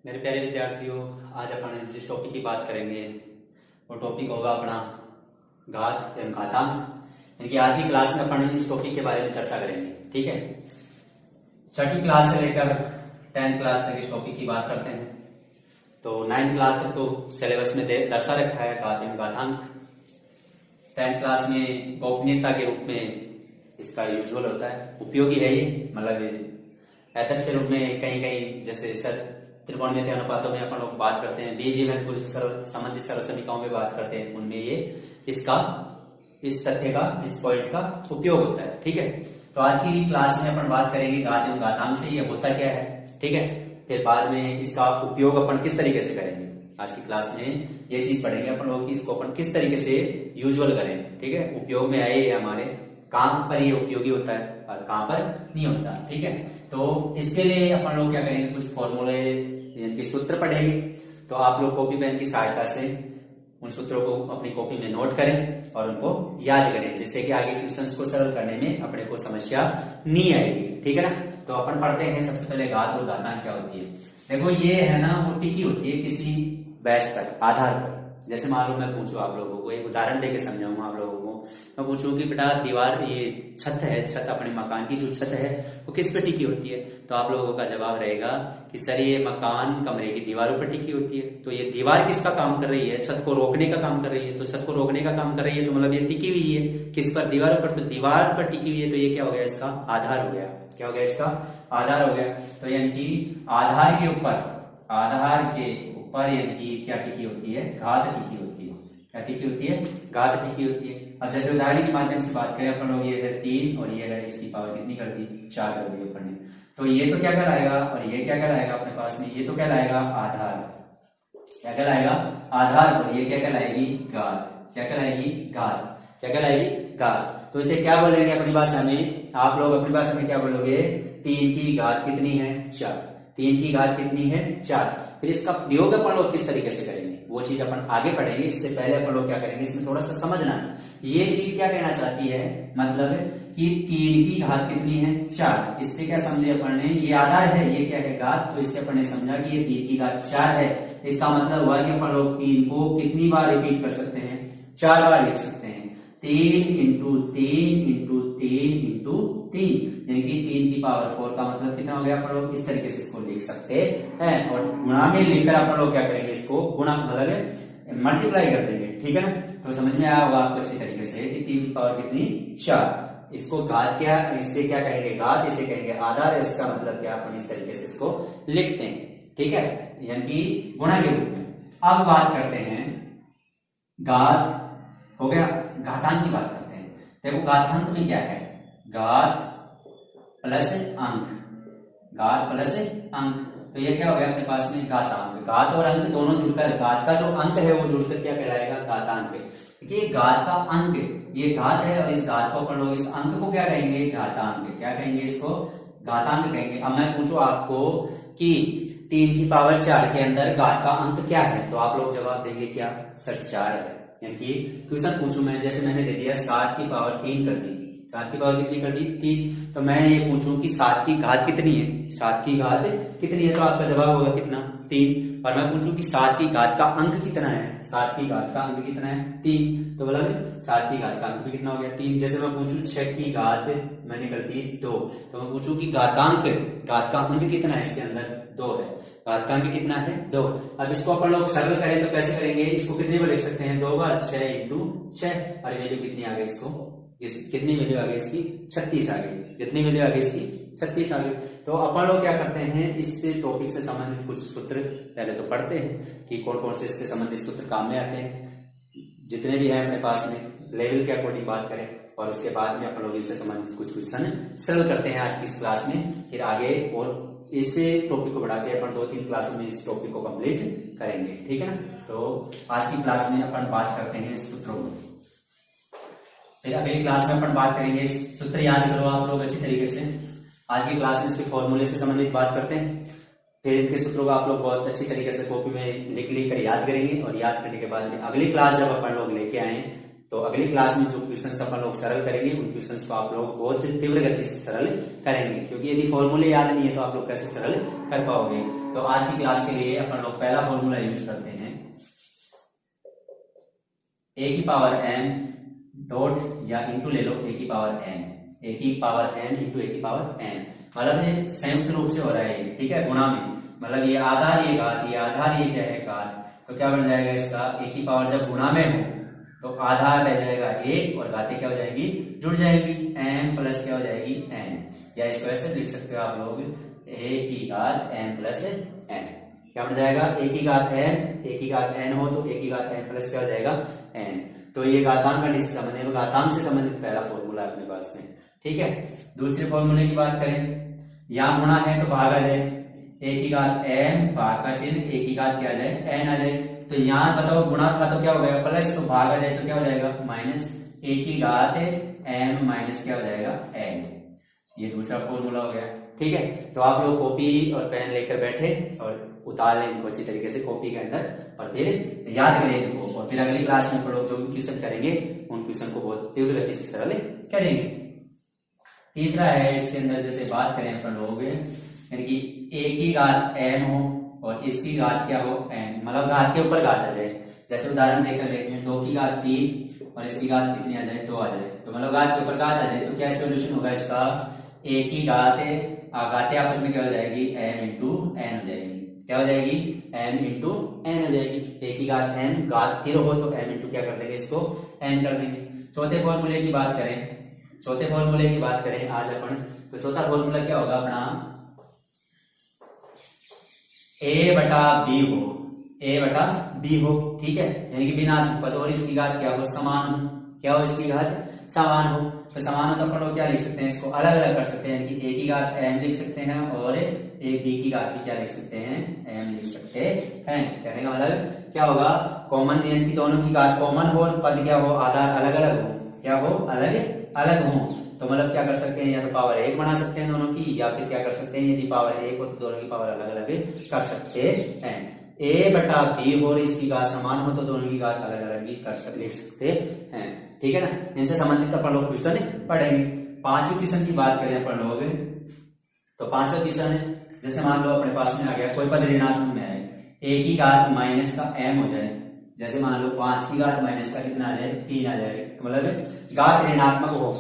मेरे प्यारे विद्यार्थियों, आज अपन जिस टॉपिक की बात करेंगे वो टॉपिक होगा अपना घात एवं घातांक। यानी कि आज की क्लास में अपन इस टॉपिक के बारे में चर्चा करेंगे। ठीक है, छठी क्लास से लेकर 10th क्लास तक इस टॉपिक की बात करते हैं। तो 9th क्लास तक तो सिलेबस में दर्शा रखा है घात एवं घातांक। 10th क्लास में गोपनीयता के रूप में इसका यूजुअल होता है, उपयोगी है ये, मतलब ऐतत के रूप में कहीं कहीं जैसे त्रिकोणमितीय अनुपातों में अपन लोग बात करते हैं, बीजगणित से संबंधित सर्वसमीकरणों में बात करते हैं, उनमें ये इस तथ्य का, इस पॉइंट का उपयोग होता है। ठीक है, तो आज की क्लास में अपन बात करेंगे घात एवं घातांक से ये होता क्या है। ठीक है, फिर बाद में इसका उपयोग अपन किस तरीके से करेंगे। आज की क्लास में ये चीज पढ़ेंगे अपन लोग कि इसको अपन किस तरीके से यूजुअल करें। ठीक है, उपयोग में आए हमारे काम पर ये उपयोगी होता है और कहां पर नहीं होता। ठीक है, तो इसके लिए अपन लोग क्या करेंगे, कुछ फॉर्मूले यानी कि सूत्र पढ़ेंगे। तो आप लोग कॉपी पेन की सहायता से उन सूत्रों को अपनी कॉपी में नोट करें और उनको याद करें, जिससे कि आगे ट्यूशंस को सरल करने में अपने को समस्या नहीं आएगी। ठीक है ना, तो अपन पढ़ते हैं सबसे पहले घात और घातांक क्या होती है। देखो ये है ना, वो टिकी होती है किसी बेस पर, आधार पर। जैसे मान लो मैं पूछूं आप लोगों को, एक उदाहरण देके समझाऊंगा आप लोगों को। मैं पूछूं कि बेटा दीवार, ये छत है, छत अपने मकान की जो छत है वो किस पे टिकी होती है, तो आप लोगों का जवाब रहेगा कि सर ये मकान कमरे की दीवारों पर टिकी होती है। तो ये दीवार किसका काम कर रही है, छत को रोकने का काम कर रही है। तो छत को रोकने का काम कर रही है तो मतलब ये टिकी हुई है किस पर, दीवारों पर। तो दीवार पर टिकी हुई है तो ये क्या हो गया, इसका आधार हो गया। क्या हो गया, इसका आधार हो गया। तो यानी कि आधार के ऊपर यानी कि क्या टिकी होती है, घात टिकी होती है। क्या टिकी होती है, घात टिकी होती है। अब जैसे उदाहरण के माध्यम से बात करें अपन लोग, ये है 3 और ये है इसकी पावर कितनी कर दी, 4 कर दी अपन ने। तो ये तो क्या कहलाएगा और ये क्या कहलाएगा अपने पास में, ये तो कहलाएगा आधार। क्या कहलाएगा, आधार। और ये क्या कहलाएगी, घात। क्या कहलाएगी, घात। क्या कहलाएगी, घात। तो इसे क्या बोलेंगे अपनी भाषा में, आप लोग अपनी भाषा में क्या बोलोगे, 3 की घात कितनी है, 4। 3 की घात कितनी है, 4। फिर इसका प्रयोग अपन लोग किस तरीके से करेंगे वो चीज अपन आगे पढ़ेंगे। इससे पहले अपन लोग क्या करेंगे, इसमें थोड़ा सा समझना। ये चीज क्या कहना चाहती है, मतलब कि 3 की घात कितनी है, 4। इससे क्या समझे अपन ने, ये आधार है, ये क्या है, घात। तो इससे अपन ने समझा कि ये 3 की घात 4 है। इसका मतलब हुआ कि अपन लोग 3 को कितनी बार रिपीट कर सकते हैं, 4 बार लिख सकते हैं। 3 इंटू 3 इंटू 3 इंटू 3 यानी कि 3 की पावर 4 का मतलब कितना हो गया। अपन लोग इस तरीके से इसको लिख सकते हैं और गुणा में लेकर अपन लोग क्या करेंगे, इसको गुणा मतलब मल्टीप्लाई कर देंगे। ठीक है ना, तो समझ में आया होगा आपको अच्छी तरीके से कि 3 की पावर कितनी, 4। इसको घात क्या, इससे क्या कहेंगे, घात, इसे कहेंगे आधार। इसका मतलब क्या, अपन इस तरीके से इसको लिखते हैं। ठीक है, यानी कि गुणा के रूप में। अब बात करते हैं, घात हो गया, घातांक की बात करते हैं। देखो घातांक में क्या है, घात प्लस अंक, घात प्लस अंक। तो ये क्या हो गया अपने पास में, घातांक। घात और अंक दोनों जुड़कर, घात का जो अंक है वो जुड़कर क्या कहलाएगा, घातांक। देखिए घात का अंक, ये घात है और इस घात को अपन लोग, इस अंक को क्या कहेंगे, घातांक। क्या कहेंगे, इसको घातांक कहेंगे। अब मैं पूछूं आपको कि 3 की पावर 4 के अंदर घात का अंक क्या है, तो आप लोग जवाब देंगे क्या, सर 4 है। यानी कि क्वेश्चन पूछूं मैं, जैसे मैंने दे दिया 7 की पावर 3 कर दी, 7 की पावर कितनी कर दी, 3। तो मैं ये पूछूं कि 7 की घात कितनी है, 7 की घात कितनी है, तो आपका जवाब होगा कितना, 3। और मैं पूछूं कि 7 की घात का अंक कितना है, 7 की घात का अंक कितना है, 3। तो मतलब 7 की घात का अंक भी कितना हो गया, 3। जैसे मैं पूछूं 6 की घात मैंने कर दी 2, तो मैं पूछूं कि घातांक, घात का अंक कितना है, इसके अंदर 2 है। घात का अंक कितना है, 2। अब इसको अपन लोग सरल करें तो कैसे करेंगे, इसको कितनी बार लिख सकते हैं, 2 बार, 6 इंटू 6। और वैल्यू कितनी आ गई, इसको कितनी वैल्यू आ गई इसकी, 36 आ गई। कितनी वैल्यू आ गई इसकी, 36 आ गई। तो अपन लोग क्या करते हैं, इससे टॉपिक से संबंधित कुछ सूत्र पहले तो पढ़ते हैं कि कौन कौन से इससे संबंधित सूत्र काम में आते हैं, जितने भी हैं अपने पास में, लेवल के अकॉर्डिंग बात करें। और उसके बाद में अपन लोग इससे संबंधित कुछ क्वेश्चन सरल करते हैं आज की इस क्लास में। फिर आगे और इसे टॉपिक को बढ़ाते अपन 2-3 क्लासों में इस टॉपिक को कंप्लीट करेंगे। ठीक है ना, तो आज की क्लास में अपन बात करते हैं सूत्रों में। फिर अगली क्लास में अपन बात करेंगे, सूत्र याद करो आप लोग अच्छी तरीके से। आज की क्लास में इसके फॉर्मूले से संबंधित बात करते हैं। फिर इनके सूत्रों को आप लोग बहुत अच्छी तरीके से कॉपी में लिख कर याद करेंगे। और याद करने के बाद में अगली क्लास जब अपन लोग लेके आए तो अगली क्लास में जो क्वेश्चंस अपन लोग सरल करेंगे उन क्वेश्चंस को आप लोग बहुत तीव्र गति से सरल करेंगे, क्योंकि यदि फॉर्मूले याद नहीं है तो आप लोग कैसे सरल कर पाओगे। तो आज की क्लास के लिए अपन लोग पहला फॉर्मूला यूज करते हैं, a की पावर n डॉट या इंटू ले लो a की पावर n, a की पावर n इंटू a की पावर n, मतलब ये संयुक्त रूप से हो रहा है, ठीक है, गुणा में, मतलब ये आधार ये घात, ये आधार ये क्या है घात, तो क्या बन जाएगा इसका a की पावर जब गुणा में हो तो आधार रह जाएगा 1 और घातें क्या हो जाएगी, जुड़ जाएगी, m प्लस क्या हो जाएगी n, या इसको ऐसे लिख सकते हो आप लोग a की घात n प्लस n, क्या बन जाएगा a की घात n हो तो a की घात n प्लस क्या हो जाएगा n। तो ये घातांक कंडीशन से संबंधित, घातांक से संबंधित पहला फॉर्मूला अपने पास में, ठीक है। दूसरे फॉर्मूले की बात करें, यहाँ गुणा है तो भाग आ जाए, a की घात n भाग का चिन्ह a की घात क्या आ जाए n आ जाए, तो यहाँ बताओ गुणा था तो क्या हो गया प्लस, तो भाग आ जाए तो क्या हो जाएगा माइनस, a की घात m माइनस क्या हो जाएगा n, ये दूसरा फॉर्मूला हो गया, ठीक है। तो आप लोग कॉपी और पेन लेकर बैठे और उतार लें इनको अच्छी तरीके से कॉपी के अंदर, और फिर याद करें इनको, और फिर अगली क्लास में पढ़ो जो क्वेश्चन करेंगे उन क्वेश्चन को बहुत तीव्र गति से सरल करेंगे। तीसरा है इसके अंदर, जैसे बात करें अपन लोग, यानी कि a की घात n हो और इसकी घात क्या हो n, मतलब घात के ऊपर घात आ जाए, जैसे उदाहरण देकर देखते हैं 2 की घात 3 और इसकी घात कितनी आ जाए 2 आ जाए, तो मतलब घात के ऊपर घात आ जाए, तो क्या सॉल्यूशन होगा इसका, a की घातें आपस में क्या हो जाएगी m इंटू n हो जाएगी, क्या हो जाएगी m इंटू n हो जाएगी, a की घात n, घात फिर हो तो m इंटू क्या कर देंगे इसको n कर देंगे। चौथे फॉर्मूले की बात करें आज अपन, तो चौथा फॉर्मूला क्या होगा अपना, a बटा b हो, ठीक है, यानी कि बिना पद और इसकी घात क्या हो समान हो, क्या हो इसकी घात समान हो, तो समान हो तो अपन लोग क्या लिख सकते हैं, इसको अलग अलग कर सकते हैं, यानी कि a की घात m लिख सकते हैं और a b की घात भी क्या लिख सकते हैं m लिख सकते हैं। कहने का मतलब क्या होगा, कॉमन, यानी कि दोनों की घात कॉमन हो और पद क्या हो आधार अलग अलग हो, क्या हो अलग अलग हो, तो मतलब क्या कर सकते हैं, या तो पावर 1 बना सकते हैं दोनों की, या फिर क्या कर सकते हैं यदि पावर 1 हो तो दोनों की पावर अलग अलग कर सकते हैं। a बटा b हो और इसकी घात समान हो तो दोनों की घात अलग अलग भी लिख सकते हैं, ठीक है ना। इनसे संबंधित अपन लोग क्वेश्चन पढ़ेंगे। पांचवें क्वेश्चन की बात करें अपन लोग, तो पांचवा क्वेश्चन है, जैसे मान लो अपने पास में आ गया कोई पद ऋणात्मक में है, a की घात माइनस का m हो जाए, जैसे मान लो 5 की घात माइनस का कितना आ जाए 3 आ जाए, मतलब घात ऋणात्मक हो,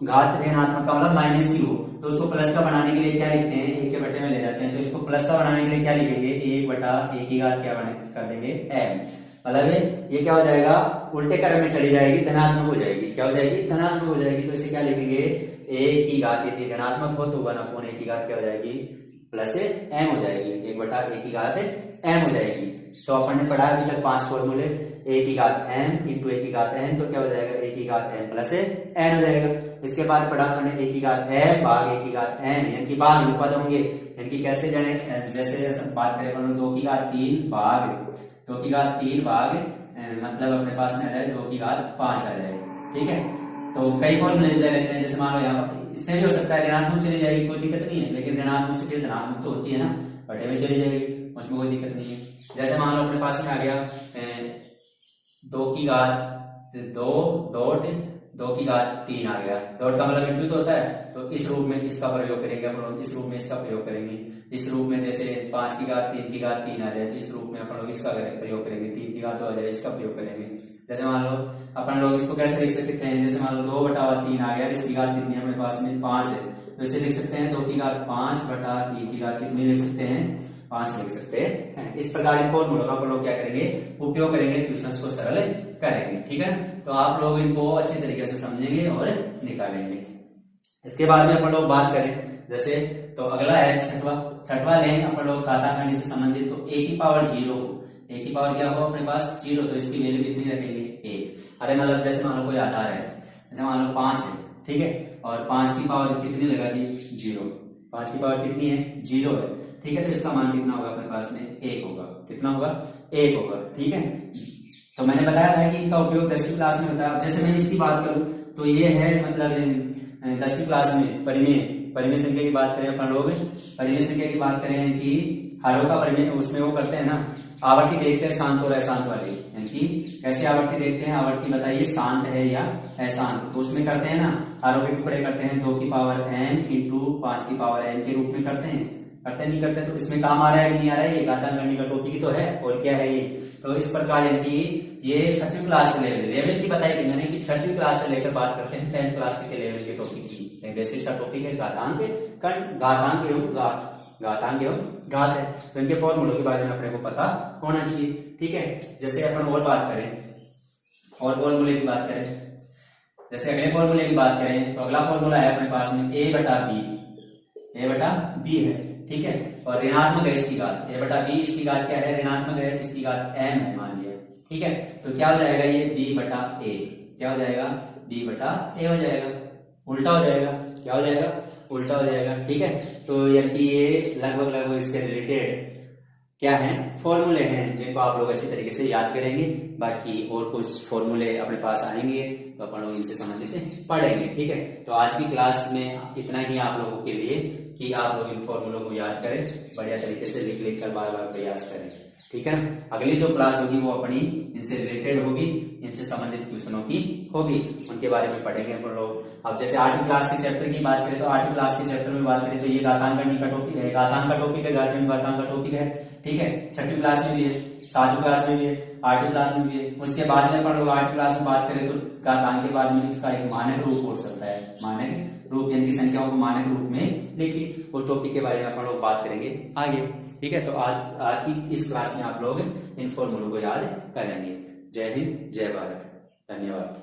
घात ऋणात्मक का मतलब माइनस की हो, तो उसको प्लस का बनाने के लिए क्या लिखते हैं, एक के बटे में ले जाते हैं, तो इसको प्लस का बनाने के लिए क्या लिखेंगे, 1 बटा a की घात क्या कर देंगे m, मतलब ये क्या हो जाएगा उल्टे क्रम में चली जाएगी, धनात्मक हो जाएगी, क्या हो जाएगी धनात्मक हो जाएगी, तो इसे क्या लिखेंगे a की घात यदि ऋणात्मक हो तो 1/a की घात क्या हो जाएगी प्लस m हो जाएगी, 1 बटा a की घात m हो जाएगी। तो अपन ने पढ़ा अभी तक 5 फॉर्मूले, a की घात m इंटू a की घात n, तो क्या हो जाएगा a की घात m प्लस n हो जाएगा। इसके बाद पढ़ा अपने a की घात m भाग a की घात n, यानी कि भाग में पद होंगे, यानी कि कैसे जाने, जैसे बात करें अपन 2 की घात 3 भाग मतलब अपने पास में आ जाए 2 की घात 5 आ जाए, ठीक है। तो कई फॉर्मूले ले लेते हैं, जैसे मान लो यहाँ इससे भी हो सकता है ऋणात्मक चली जाएगी, कोई दिक्कत नहीं है, लेकिन ऋणात्मक से फिर धनात्मक तो होती है ना, बटे में चली जाएगी, उसमें कोई दिक्कत नहीं है। जैसे मान लो अपने पास में आ गया 2 की घात 2 की घात 3 आ गया, डॉट का मतलब इंटू तो होता है, तो इस रूप में इसका प्रयोग करेंगे हम लोग, इस रूप में इसका प्रयोग करेंगे, इस रूप में जैसे 5 की घात 3 की घात 3 आ जाए तो इस रूप में अपन लोग इसका प्रयोग करेंगे, 3 की घात 2 आ जाए इसका प्रयोग करेंगे। जैसे मान लो अपन लोग इसको कैसे लिख सकते हैं, जैसे मान लो 2 बटा 3 आ गया, इसकी घात कितनी है अपने पास में 5 है, तो इसे लिख सकते हैं 2 की घात 5 बटा 3 की घात कितनी लिख सकते हैं 5 लिख सकते हैं। इस प्रकार के फॉर्मूलों का अपन लोग क्या करेंगे उपयोग करेंगे, क्वेश्चंस को सरल करेंगे, ठीक है। तो आप लोग इनको अच्छी तरीके से समझेंगे और निकालेंगे। इसके बाद में अपन लोग बात करें जैसे, तो अगला है छठवा लें अपन लोग घातांक कंडी से संबंधित, तो a की पावर 0, a की पावर क्या हो अपने पास 0, तो इसकी वैल्यू कितनी रखेंगे 1। अरे मतलब जैसे मान लो कोई आधार है, जैसे मान लो 5 है, ठीक है, और 5 की पावर कितनी लगा दी 0, 5 की पावर कितनी है 0 है, ठीक है, तो इसका मान कितना होगा अपने पास में 1 होगा, कितना होगा 1 होगा, ठीक है। तो मैंने बताया था कि इनका उपयोग 10वीं क्लास में बताया। जैसे मैं इसकी बात करूं तो ये है मतलब 10वीं क्लास में परिमेय संख्या की बात करें अपन लोग, परिमेय संख्या की बात करें कि हरों का परिमेय उसमें वो करते हैं ना, आवर्ती देखते हैं शांत और अशांत वाले, यानी कि कैसे आवर्ती देखते हैं, आवर्ती बताइए शांत है या अशांत। तो उसमें करते हैं ना, आरोपी टुकड़े करते हैं 2 की पावर n इंटू 5 की पावर n के रूप में करते हैं, नहीं करते। तो इसमें काम आ रहा है कि नहीं आ रहा है, ये घातांक गणित का टॉपिक ही तो है, और क्या है ये। तो इस प्रकार यानी कि ये 6वीं क्लास से लेवल की बताई गई, यानी कि 6वीं क्लास से लेकर बात करते हैं 10th क्लास के लेवल के टॉपिक की। बेसिक सा टॉपिक है घातांक एवं घातांक एवं घात है, तो इनके फॉर्मूलों के बारे में अपने को पता होना चाहिए, ठीक है। जैसे अपन और बात करें, और फॉर्मूले की बात करें, जैसे अगले फॉर्मूले की बात करें, तो अगला फॉर्मूला है अपने पास में a बटा b है, ठीक है। और ऋणात्मक है इसकी घात, a बटा b, इसकी घात क्या है, ऋणात्मक है, इसकी घात m है मान लिया, ठीक है। तो क्या हो जाएगा ये b बटा a, क्या हो जाएगा, b बटा a हो जाएगा, उल्टा हो जाएगा, क्या हो जाएगा, उल्टा हो जाएगा, ठीक है। तो यानी ये लगभग इससे रिलेटेड क्या है, फॉर्मूले हैं जिनको आप लोग अच्छी तरीके से याद करेंगे। बाकी और कुछ फॉर्मूले अपने पास आएंगे तो अपन लोग इनसे संबंधित पढ़ेंगे, ठीक है। तो आज की क्लास में इतना ही आप लोगों के लिए कि आप लोग इन फॉर्मूलों को याद करें, बढ़िया तरीके से लिख कर बार बार प्रयास करें, ठीक है ना। अगली जो क्लास होगी वो अपनी इनसे रिलेटेड होगी, इनसे संबंधित क्वेश्चनों की होगी, उनके बारे में पढ़ेंगे अपन लोग। अब जैसे 8वीं क्लास के चैप्टर की बात करें, तो 8वीं क्लास के चैप्टर में बात करें तो ये घातांक गणित का टॉपिक है, घातांक का टॉपिक है, घातांक का टॉपिक है, ठीक है। 6वीं क्लास में भी है, 7वीं क्लास में भी है, 8वीं क्लास में भी है। उसके बाद में अपन लोग 8वीं क्लास में बात करें तो घातांक के बाद में इसका एक मानक रूप हो सकता है, मानक रूप यानी कि संख्याओं को मानक रूप में लिखिए, उस टॉपिक के बारे में अपन लोग बात करेंगे आगे, ठीक है। तो आज की इस क्लास में आप लोग इन फॉर्मूलों को याद करेंगे। जय हिंद, जय भारत, धन्यवाद।